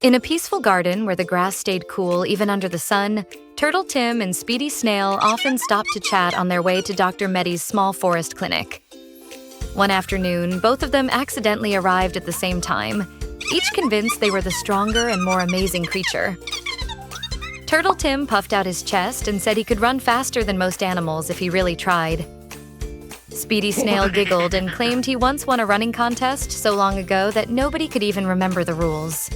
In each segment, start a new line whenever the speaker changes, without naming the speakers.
In a peaceful garden where the grass stayed cool even under the sun, Turtle Tim and Speedy Snail often stopped to chat on their way to Dr. Medi's small forest clinic. One afternoon, both of them accidentally arrived at the same time, each convinced they were the stronger and more amazing creature. Turtle Tim puffed out his chest and said he could run faster than most animals if he really tried. Speedy Snail giggled and claimed he once won a running contest so long ago that nobody could even remember the rules.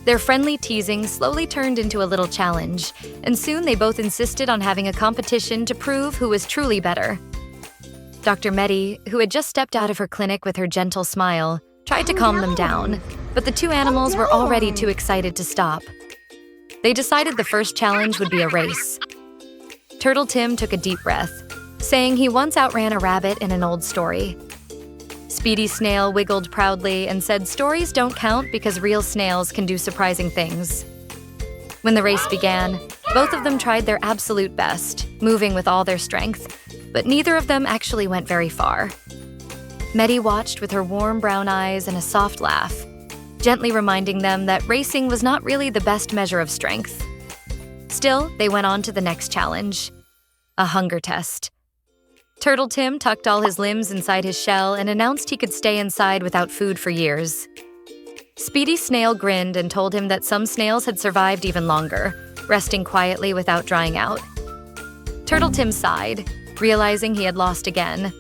Their friendly teasing slowly turned into a little challenge, and soon they both insisted on having a competition to prove who was truly better. Dr. Medi, who had just stepped out of her clinic with her gentle smile, tried to calm them down, but the two animals were already too excited to stop. They decided the first challenge would be a race. Turtle Tim took a deep breath, saying he once outran a rabbit in an old story. Speedy Snail wiggled proudly and said stories don't count because real snails can do surprising things. When the race began, both of them tried their absolute best, moving with all their strength, but neither of them actually went very far. Medi watched with her warm brown eyes and a soft laugh, gently reminding them that racing was not really the best measure of strength. Still, they went on to the next challenge, a hunger test. Turtle Tim tucked all his limbs inside his shell and announced he could stay inside without food for years. Speedy Snail grinned and told him that some snails had survived even longer, resting quietly without drying out. Turtle Tim sighed, realizing he had lost again,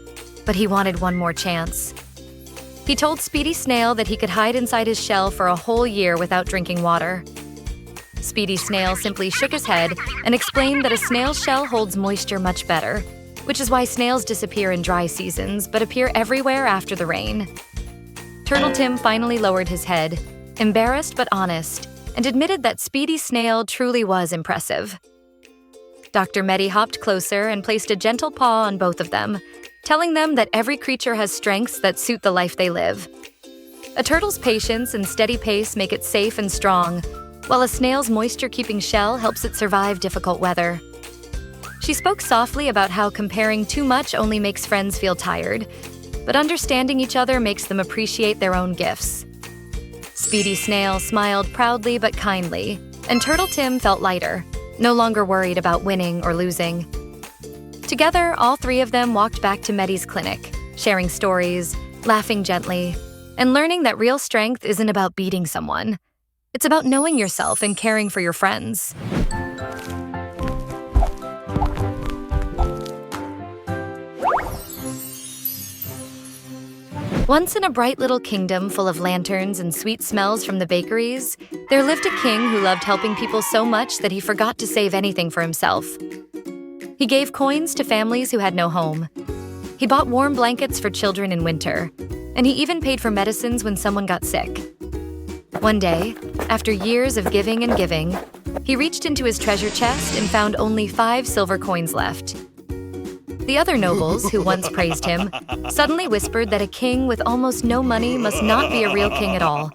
but he wanted one more chance. He told Speedy Snail that he could hide inside his shell for a whole year without drinking water. Speedy Snail simply shook his head and explained that a snail's shell holds moisture much better, which is why snails disappear in dry seasons but appear everywhere after the rain. Turtle Tim finally lowered his head, embarrassed but honest, and admitted that Speedy Snail truly was impressive. Dr. Medi hopped closer and placed a gentle paw on both of them, telling them that every creature has strengths that suit the life they live. A turtle's patience and steady pace make it safe and strong, while a snail's moisture-keeping shell helps it survive difficult weather. She spoke softly about how comparing too much only makes friends feel tired, but understanding each other makes them appreciate their own gifts. Speedy Snail smiled proudly but kindly, and Turtle Tim felt lighter, no longer worried about winning or losing. Together, all three of them walked back to Medi's clinic, sharing stories, laughing gently, and learning that real strength isn't about beating someone. It's about knowing yourself and caring for your friends. Once in a bright little kingdom full of lanterns and sweet smells from the bakeries, there lived a king who loved helping people so much that he forgot to save anything for himself. He gave coins to families who had no home. He bought warm blankets for children in winter, and he even paid for medicines when someone got sick. One day, after years of giving and giving, he reached into his treasure chest and found only 5 silver coins left. The other nobles, who once praised him, suddenly whispered that a king with almost no money must not be a real king at all.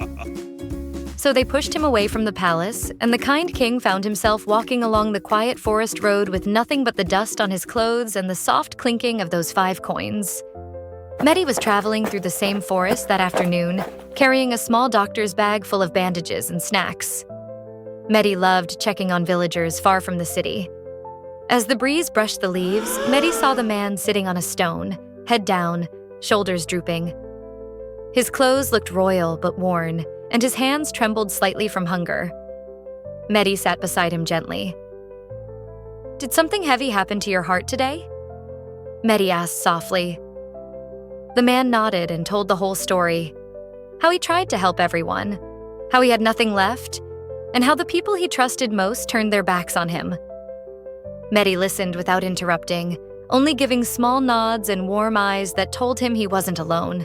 So they pushed him away from the palace, and the kind king found himself walking along the quiet forest road with nothing but the dust on his clothes and the soft clinking of those 5 coins. Medi was traveling through the same forest that afternoon, carrying a small doctor's bag full of bandages and snacks. Medi loved checking on villagers far from the city. As the breeze brushed the leaves, Medi saw the man sitting on a stone, head down, shoulders drooping. His clothes looked royal but worn, and his hands trembled slightly from hunger. Medi sat beside him gently. "Did something heavy happen to your heart today?" Medi asked softly. The man nodded and told the whole story. How he tried to help everyone, how he had nothing left, and how the people he trusted most turned their backs on him. Medi listened without interrupting, only giving small nods and warm eyes that told him he wasn't alone.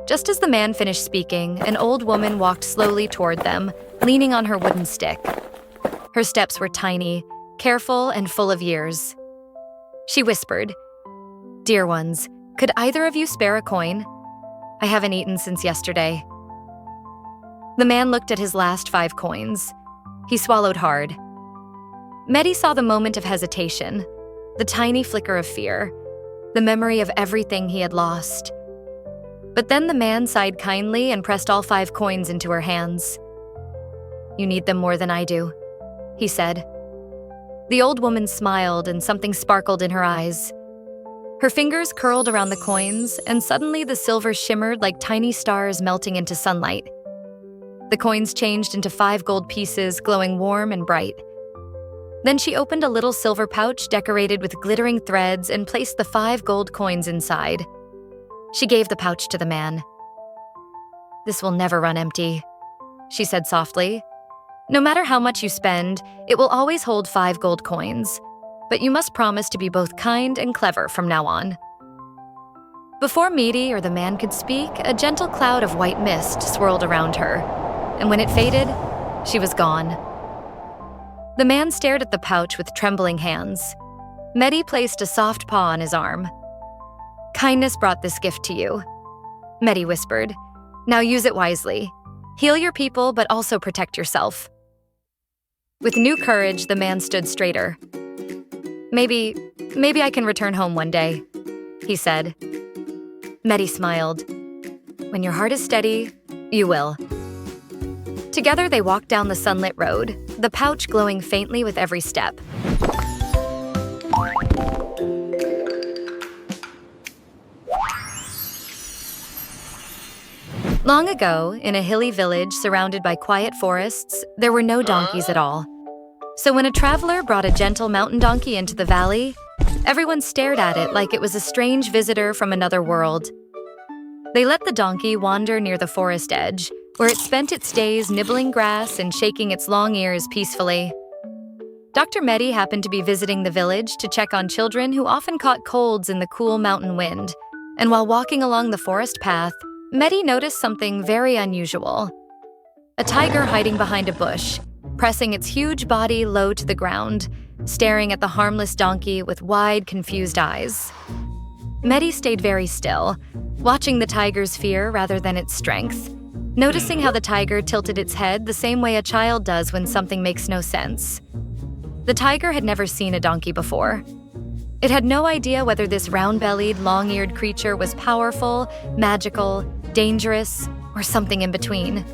Just as the man finished speaking, an old woman walked slowly toward them, leaning on her wooden stick. Her steps were tiny, careful, and full of years. She whispered, "Dear ones, could either of you spare a coin? I haven't eaten since yesterday." The man looked at his last 5 coins. He swallowed hard. Medi saw the moment of hesitation, the tiny flicker of fear, the memory of everything he had lost. But then the man sighed kindly and pressed all 5 coins into her hands. You need them more than I do," he said. The old woman smiled and something sparkled in her eyes. Her fingers curled around the coins, and suddenly the silver shimmered like tiny stars melting into sunlight. The coins changed into 5 gold pieces, glowing warm and bright. Then she opened a little silver pouch decorated with glittering threads and placed the 5 gold coins inside. She gave the pouch to the man. "This will never run empty," she said softly. "No matter how much you spend, it will always hold 5 gold coins. But you must promise to be both kind and clever from now on." Before Medi or the man could speak, a gentle cloud of white mist swirled around her, and when it faded, she was gone. The man stared at the pouch with trembling hands. Medi placed a soft paw on his arm. "Kindness brought this gift to you," Medi whispered. "Now use it wisely. Heal your people, but also protect yourself." With new courage, the man stood straighter. Maybe I can return home one day," he said. Medi smiled. "When your heart is steady, you will." Together they walked down the sunlit road, the pouch glowing faintly with every step. Long ago, in a hilly village surrounded by quiet forests, there were no donkeys at all. So when a traveler brought a gentle mountain donkey into the valley, everyone stared at it like it was a strange visitor from another world. They let the donkey wander near the forest edge, where it spent its days nibbling grass and shaking its long ears peacefully. Dr. Medi happened to be visiting the village to check on children who often caught colds in the cool mountain wind, and while walking along the forest path, Medi noticed something very unusual. A tiger hiding behind a bush, pressing its huge body low to the ground, staring at the harmless donkey with wide, confused eyes. Medi stayed very still, watching the tiger's fear rather than its strength, noticing how the tiger tilted its head the same way a child does when something makes no sense. The tiger had never seen a donkey before. It had no idea whether this round-bellied, long-eared creature was powerful, magical, dangerous, or something in between.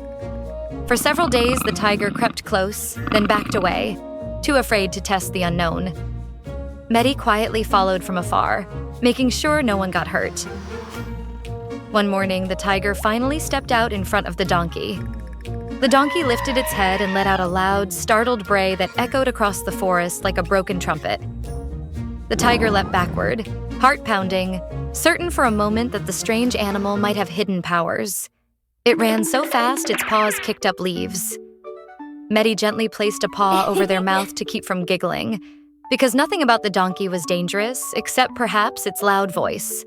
For several days, the tiger crept close, then backed away, too afraid to test the unknown. Medi quietly followed from afar, making sure no one got hurt. One morning, the tiger finally stepped out in front of the donkey. The donkey lifted its head and let out a loud, startled bray that echoed across the forest like a broken trumpet. The tiger leapt backward, heart pounding, certain for a moment that the strange animal might have hidden powers. It ran so fast its paws kicked up leaves. Medi gently placed a paw over their mouth to keep from giggling, because nothing about the donkey was dangerous except perhaps its loud voice.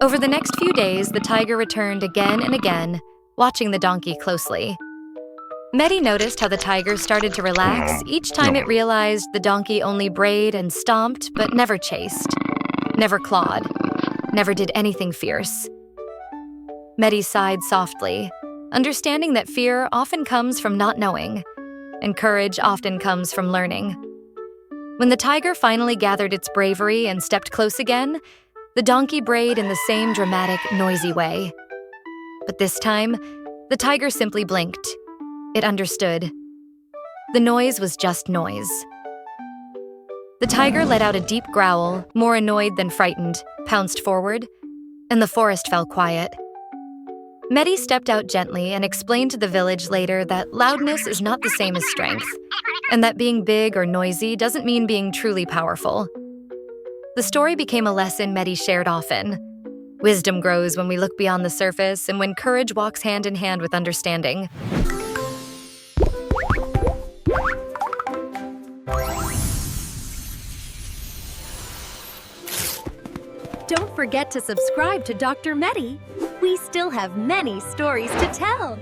Over the next few days, the tiger returned again and again, watching the donkey closely. Medi noticed how the tiger started to relax each time it realized the donkey only brayed and stomped but never chased, never clawed, never did anything fierce. Medi sighed softly, understanding that fear often comes from not knowing, and courage often comes from learning. When the tiger finally gathered its bravery and stepped close again, the donkey brayed in the same dramatic, noisy way. But this time, the tiger simply blinked. It understood. The noise was just noise. The tiger let out a deep growl, more annoyed than frightened, pounced forward, and the forest fell quiet. Medi stepped out gently and explained to the village later that loudness is not the same as strength, and that being big or noisy doesn't mean being truly powerful. The story became a lesson Medi shared often. Wisdom grows when we look beyond the surface and when courage walks hand in hand with understanding.
Don't forget to subscribe to Dr. Medi. We still have many stories to tell.